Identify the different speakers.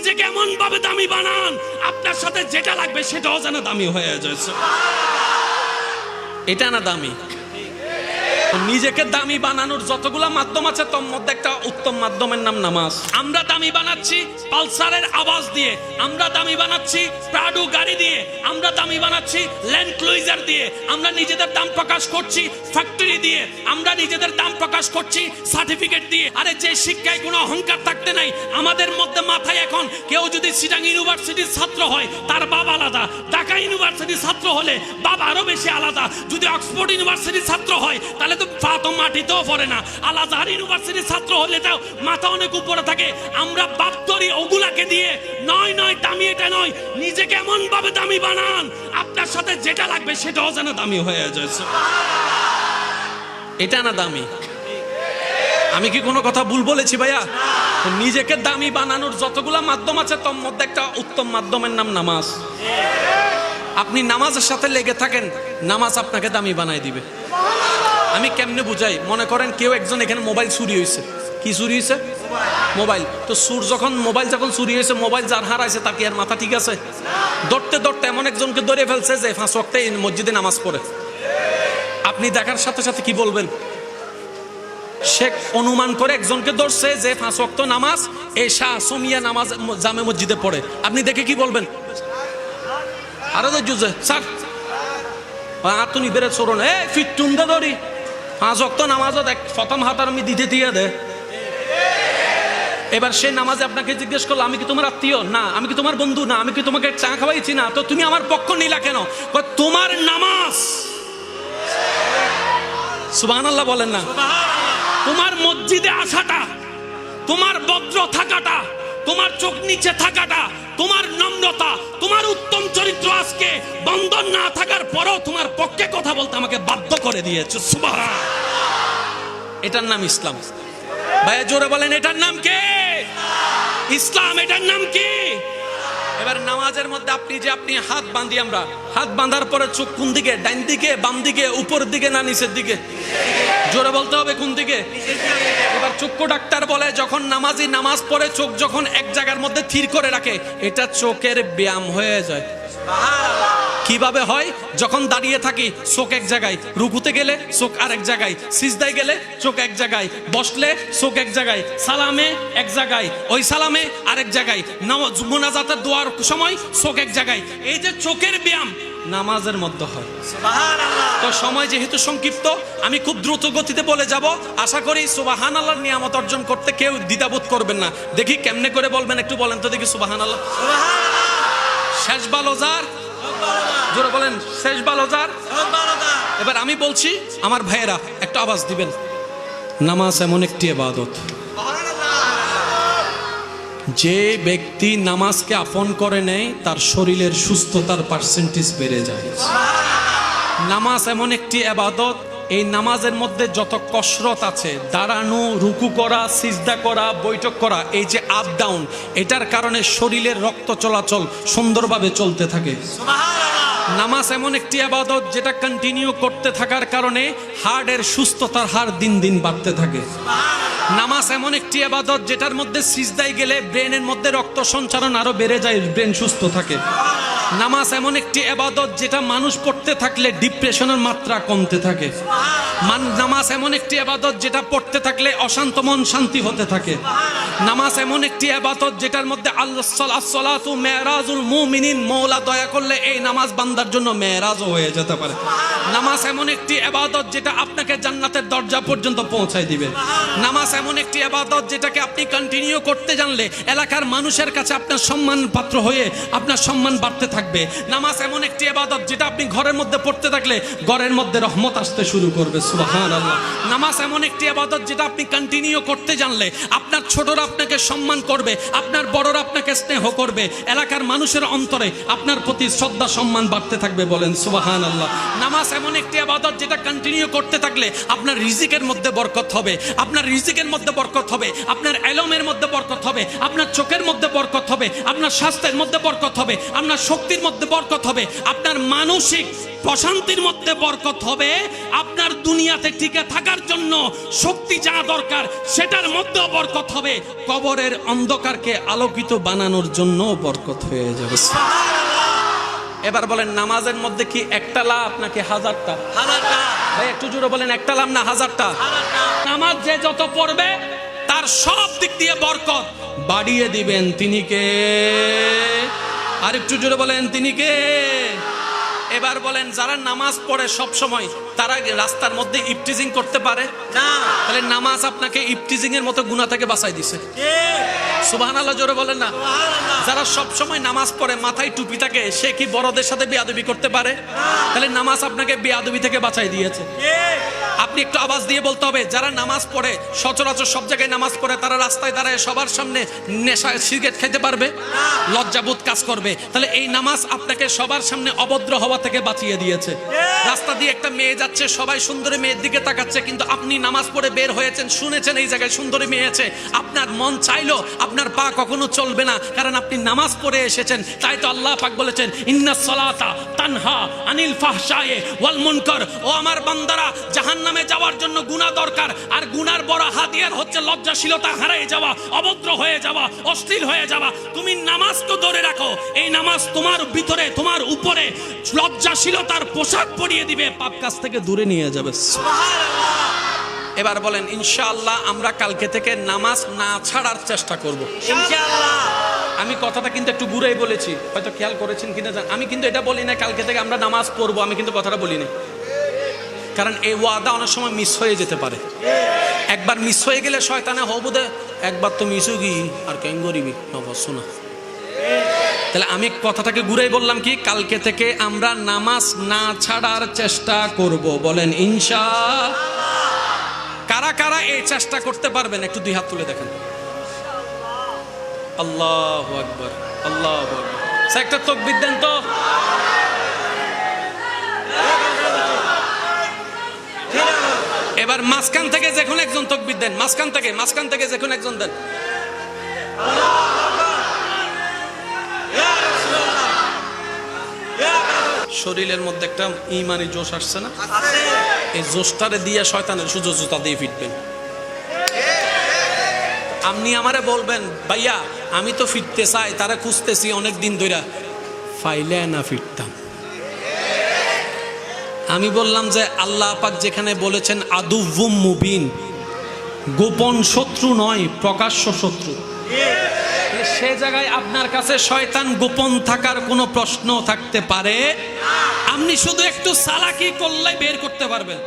Speaker 1: নিজেকে এমন ভাবে দামি বানান আপনার সাথে যেটা লাগবে সেটাও যেন দামি হয়ে যায়। এটা না দামি। নিজেকে দামি বানানোর যতগুলা মাধ্যম আছে তার মধ্যে একটা উত্তম মাধ্যমের নাম নামাজ। আমরা দামি বানাচ্ছি পালসারের আওয়াজ দিয়ে, আমরা দামি বানাচ্ছি প্রাডো গাড়ি দিয়ে, আমরা দামি বানাচ্ছি ল্যান্ড ক্রুইজার দিয়ে, আমরা নিজেদের দাম প্রকাশ করছি ফ্যাক্টরি দিয়ে, আমরা নিজেদের দাম প্রকাশ করছি সার্টিফিকেট দিয়ে। আরে যে শিক্ষায় কোনো অহংকার থাকতে নাই আমাদের মধ্যে মাথায় এখন কেউ যদি চিটাং ইউনিভার্সিটির ছাত্র হয় তার বাবা আলাদা, ঢাকা ইউনিভার্সিটির ছাত্র হলে বাবা আরো বেশি আলাদা, যদি অক্সফোর্ড ইউনিভার্সিটির ছাত্র হয় তাহলে তো পা তো মাটিতেও পড়ে না, আল আজহার ইউনিভার্সিটির ছাত্র হলে তাও মাথা অনেক উপরে থাকে। আমরা বাপ ধরি ওগুলাকে দিয়ে। নয় নয়, দামি এটা নয়। নিজেকে এমন ভাবে দামি বানান আপনার সাথে যেটা লাগবে সেটাও যেন দামি হয়ে যায়। এটা না দামি। আমি কি কোনো কথা ভুল বলেছি ভাইয়া? নিজেকে দামি বানানোর যতগুলা মাধ্যম আছে তার মধ্যে একটা উত্তম মাধ্যমের নাম নামাজ। আপনি নামাজের সাথে লেগে থাকেন, নামাজ আপনাকে দামি বানাই দিবে। আমি কেমনে বুঝাই? মনে করেন কেউ একজন এখানে মোবাইল চুরি হয়েছে। কি চুরি হয়েছে? মোবাইল। তো মোবাইল যখন চুরি হয়েছে, মোবাইল যার হারাইছে তার কি আর মাথা ঠিক আছে? ধরতে ধরতে এমন একজনকে ধরে ফেলছে যে 5 ওয়াক্তে মসজিদে নামাজ পড়ে। আপনি দেখার সাথে সাথে কি বলবেন? সে অনুমান করে একজনকে ধরছে যে 5 ওয়াক্ত নামাজ এশা সমিয়া নামাজ জামে মসজিদে পড়ে। আপনি দেখে কি বলবেন? আরো জুজে স্যার তুমি বেড়ে চোরন এ ফিটুন দে ধরি 5 ওয়াক্ত নামাজও দেখ প্রথম হাতার আমি দিতে দিয়ে দে। এবার সে নামাজে আপনাকে জিজ্ঞেস করলো আমি কি তোমার আত্মীয়? না। আমি কি তোমার বন্ধু? না। আমি কি তোমাকে চা খাওয়াইছি? না। তো তুমি আমার পক্ষ নিলা কেন? তোমার নামাজ, সুবহানাল্লাহ বলেন না, তোমার মসজিদে আসাটা, তোমার ভদ্র থাকাটা, তোমার চোখ নিচে থাকাটা, তোমার নম্রতা, তোমার উত্তম চরিত্র আজকে বন্ধন না থাকার পরেও তোমার পক্ষে কথা বলতে আমাকে বাধ্য করে দিয়েছে। সুবহানাল্লাহ। এটার নাম ইসলাম। ভাইয়া জোরে বলেন, এটার নাম কি? ইসলাম। এটার নাম কি? এবার নামাজের মধ্যে আপনি হাত বাঁধি, আমরা হাত বাঁধার পরে চোখ কোন দিকে? ডাইন দিকে, বাম দিকে, উপরের দিকে না নিচের দিকে? জোরে বলতে হবে কোন দিকে। এবার চক্ষু ডাক্তার বলে যখন নামাজি নামাজ পড়ে চোখ যখন এক জায়গার মধ্যে স্থির করে রাখে এটা চোখের ব্যায়াম হয়ে যায়। কিভাবে হয়? যখন দাঁড়িয়ে থাকি চোখ এক জায়গায়, রুকুতে গেলে চোখ আরেক জায়গায়, সিজদায় গেলে চোখ এক জায়গায়, বসলে চোখ এক জায়গায়, সালামে এক জায়গায়, ওই সালামে আরেক জায়গায়, মুনাজাতের দোয়ার সময় চোখ এক জায়গায়। এই যে চোখের ব্যায়াম নামাজের মধ্যে হয়। তো সময় যেহেতু সংক্ষিপ্ত আমি খুব দ্রুত গতিতে বলে যাব। আশা করি সুবহানাল্লাহর নিয়ামত অর্জন করতে কেউ দ্বিধাবোধ করবেন না। দেখি কেমনে করে বলবেন, একটু বলেন তো দেখি। সুবহানাল্লাহ। শেষ ভালো যার, জোরে বলেন, শেষ ভালো যার। এবার আমি বলছি, আমার ভাইয়েরা একটা আওয়াজ দিবেন। নামাজ এমন একটি ইবাদত, যে ব্যক্তি নামাজকে আপন করে নেয় তার শরীরের সুস্থতার পার্সেন্টেজ বেড়ে যায়। নামাজ এমন একটি ইবাদত, এই নামাজের মধ্যে যত কসরত আছে, দাঁড়ানো, রুকু করা, সিজদা করা, বৈঠক করা, এই যে আপ ডাউন, এটার কারণে শরীরের রক্ত চলাচল সুন্দরভাবে চলতে থাকে। নামাজ এমন একটি ইবাদত যেটা কন্টিনিউ করতে থাকার কারণে হার্টের সুস্থতার হার দিন দিন বাড়তে থাকে। নামাজ এমন একটি ইবাদত যেটার মধ্যে সিজদায় গেলে ব্রেনের মধ্যে রক্ত সঞ্চালন আরো বেড়ে যায়, ব্রেন সুস্থ থাকে। নামাজ এমন একটি ইবাদত যেটা মানুষ পড়তে থাকলে ডিপ্রেশনের মাত্রা কমতে থাকে। নামাজ এমন একটি ইবাদত যেটা পড়তে থাকলে অশান্ত মন শান্তি হতে থাকে। নামাজ এমন একটি ইবাদত যেটার মধ্যে আস-সালাতু মেরাজুল মুমিনিন, মওলা দয়া করলে এই নামাজ বান্দার জন্য মেরাজও হয়ে যেতে পারে। নামাজ এমন একটি ইবাদত যেটা আপনাকে জান্নাতের দরজা পর্যন্ত পৌঁছায় দিবে। নামাজ এমন একটি ইবাদত যেটাকে আপনি কন্টিনিউ করতে জানলে এলাকার মানুষের কাছে আপনার সম্মান পাত্র হয়ে আপনার সম্মান বাড়তে থাকবে। নামাজ এমন একটি ইবাদত যেটা আপনি ঘরের মধ্যে পড়তে থাকলে ঘরের মধ্যে রহমত আসতে শুরু করবে। সুবহানাল্লাহ। নামাজ এমন একটি ইবাদত যেটা আপনি কন্টিনিউ করতে জানলে আপনার ছোটরা আপনাকে সম্মান করবে, আপনার বড়রা আপনাকে স্নেহ করবে, এলাকার মানুষের অন্তরে আপনার প্রতি শ্রদ্ধা সম্মান বাড়তে থাকবে। বলেন সুবহানাল্লাহ। নামাজ এমন একটি ইবাদত যেটা কন্টিনিউ করতে থাকলে আপনার রিজিকের মধ্যে বরকত হবে, আপনার রিজিকের মধ্যে বরকত হবে, আপনার ইলমের মধ্যে বরকত হবে, আপনার চোখের মধ্যে বরকত হবে, আপনার স্বাস্থ্যের মধ্যে বরকত হবে, আপনার শক্তির মধ্যে বরকত হবে, আপনার মানসিক প্রশান্তির মধ্যে বরকত হবে, আপনার দুনিয়াতে টিকে থাকার জন্য শক্তি যা দরকার সেটার মধ্যেও বরকত হবে, কবরের অন্ধকারকে আলোকিত বানানোর জন্য বরকত হয়ে যাবে। এবার বলেন নামাজের মধ্যে কি একটা লাভ নাকি হাজারটা? ভাই একটু জোরে বলেন, একটা লাভ না হাজারটা? নামাজ যে যত পড়বে তার সব দিক দিয়ে বরকত বাড়িয়ে দিবেন তিনি কে? আর একটু জোরে বলেন তিনি কে? এবার বলেন যারা নামাজ পড়ে সব সময় তারা রাস্তার মধ্যে ইফটিজিং করতে পারে না? তাহলে নামাজ আপনাকে ইফটিজিং এর মতো গুনাহ থেকে বাঁচাই দিছে। সুবহানাল্লাহ জোরে বলেন না? যারা সব সময় নামাজ পড়ে মাথায় টুপি থাকে সে কি বড়দের সাথে বেয়াদবি করতে পারে? তাহলে নামাজ আপনাকে বেয়াদবি থেকে বাঁচাই দিয়েছে। আপনি একটু আওয়াজ দিয়ে বলতে হবে, যারা নামাজ পড়ে সচরাচর সব জায়গায় নামাজ পড়ে তারা রাস্তায় দাঁড়ায় সবার সামনে নেশা সিগারেট খেতে পারবে? লজ্জাবোধ কাজ করবে। তাহলে এই নামাজ আপনাকে সবার সামনে অভদ্র হওয়া থেকে বাঁচিয়ে দিয়েছে। রাস্তা দিয়ে একটা মেয়ে যাচ্ছে, সবাই সুন্দরী মেয়ের দিকে তাকাচ্ছে, কিন্তু আপনি নামাজ পড়ে বের হয়েছেন, শুনেছেন এই জায়গায় সুন্দরী মেয়ে আছে, আপনার মন চাইলো আপনার পা কখনো চলবে না, কারণ আপনি নামাজ পড়ে এসেছেন। তাই তো আল্লাহ পাক বলেছেন ইন্নাস সালাতা তানহা আনিল ফাহশায়ে ওয়াল মুনকার। ও আমার বান্দারা, জাহান্নামে যাওয়ার জন্য গুনাহ দরকার, আর গুনার বড় হাতিয়ার হচ্ছে লজ্জাশীলতা হারিয়ে যাওয়া, অভদ্র হয়ে যাওয়া, অশ্লীল হয়ে যাওয়া। তুমি নামাজ তো ধরে রাখো, এই নামাজ তোমার ভিতরে তোমার উপরে লজ্জাশীলতার পোশাক পরিয়ে দিবে, পাপ কাজ থেকে দূরে নিয়ে যাবে। সুবহানাল্লাহ। এবার বলেন ইনশাআল্লাহ আমরা কালকে থেকে নামাজ না ছাড়ার চেষ্টা করব ইনশাআল্লাহ। আমি কথাটা কিন্তু একটু ঘুরেই বলেছি, হয়তো খেয়াল করেছেন কিনা জানেন। আমি কিন্তু এটা বলি না কালকে থেকে আমরা নামাজ পড়বো, আমি কিন্তু কথাটা বলি না, কারণ এই ওয়াদা অনেক সময় মিস হয়ে যেতে পারে। একবার মিস হয়ে গেলে শয়তানে হবু দে, একবার তো মিস হয়ে গিয়ে আর কেন গরিবি শোনা। তাহলে আমি কথাটাকে ঘুরেই বললাম কি, কালকে থেকে আমরা নামাজ না ছাড়ার চেষ্টা করব। বলেন ইনশাআল্লাহ। কারা কারা এই চেষ্টা করতে পারবেন একটু দুই হাত তুলে দেখেন। আল্লাহু আকবার, আল্লাহু আকবার। একটা তাকবীর দেন তো। এবার মাঝখান থেকে যখন একজন তাকবীর দেন, মাঝখান থেকে যখন একজন দেন। শরীরের মধ্যে একটা ইমানি জোশ আসছে না? এই জোশটারে দিয়ে শয়তানের সুযোগ জুতা দিয়ে ফিরবেন। আপনি আমারে বলবেন ভাইয়া আমি তো ফিরতে চাই, তারা খুঁজতেছি অনেক দিন ধরে, ফাইলে না ফিরতাম। আমি বললাম যে আল্লাহ পাক যেখানে বলেছেন আদুউম মুবিন, গোপন শত্রু নয় প্রকাশ্য শত্রু, সে জায়গায় আপনার কাছে শয়তান গোপন থাকার কোনো প্রশ্ন থাকতে পারে? আপনি শুধু একটু চালাকি করলে বের করতে পারবেন।